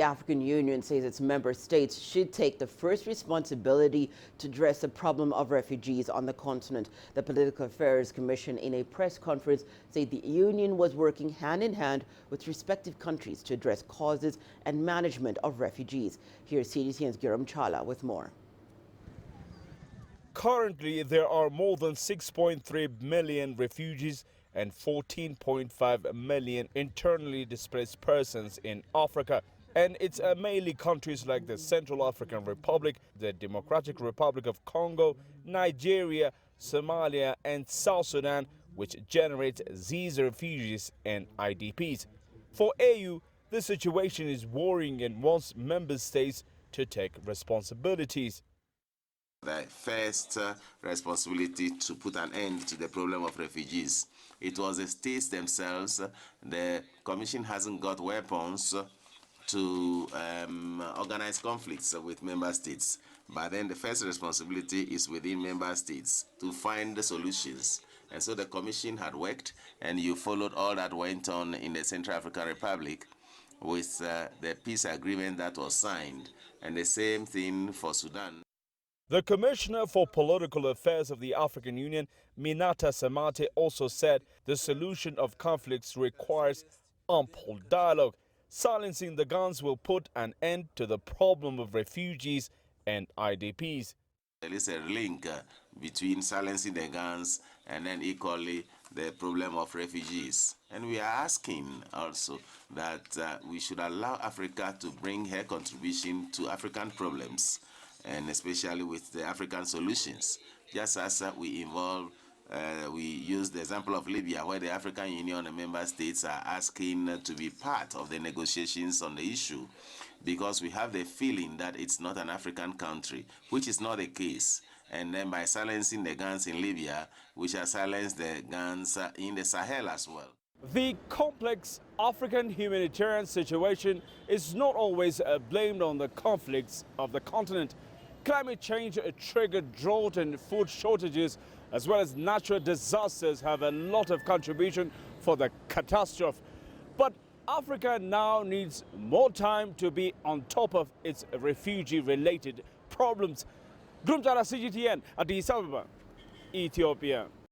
African Union says its member states should take the first responsibility to address the problem of refugees on the continent. The Political Affairs Commission, in a press conference, said the union was working hand in hand with respective countries to address causes and management of refugees. Here's CGTN's Girum Chala with more. Currently, there are more than 6.3 million refugees and 14.5 million internally displaced persons in Africa. And it's mainly countries like the Central African Republic, the Democratic Republic of Congo, Nigeria, Somalia and South Sudan which generate these refugees and IDPs. For AU, the situation is worrying and wants member states to take responsibilities. The first responsibility to put an end to the problem of refugees. It was the states themselves. The Commission hasn't got weapons to organize conflicts with member states. But then the first responsibility is within member states to find the solutions. And so the Commission had worked, and you followed all that went on in the Central African Republic with the peace agreement that was signed, and the same thing for Sudan. The Commissioner for Political Affairs of the African Union, Minata Samate, also said the solution of conflicts requires ample dialogue. Silencing the guns will put an end to the problem of refugees and IDPs. There is a link between silencing the guns and then equally the problem of refugees. And we are asking also that we should allow Africa to bring her contribution to African problems, and especially with the African solutions. Just as we use the example of Libya, where the African Union and member states are asking to be part of the negotiations on the issue, because we have the feeling that it's not an African country, which is not the case. And then by silencing the guns in Libya, we shall silence the guns in the Sahel as well. The complex African humanitarian situation is not always blamed on the conflicts of the continent. Climate change triggered drought and food shortages, as well as natural disasters, have a lot of contribution for the catastrophe. But Africa now needs more time to be on top of its refugee-related problems. Girum Chala, CGTN, Addis Ababa, Ethiopia.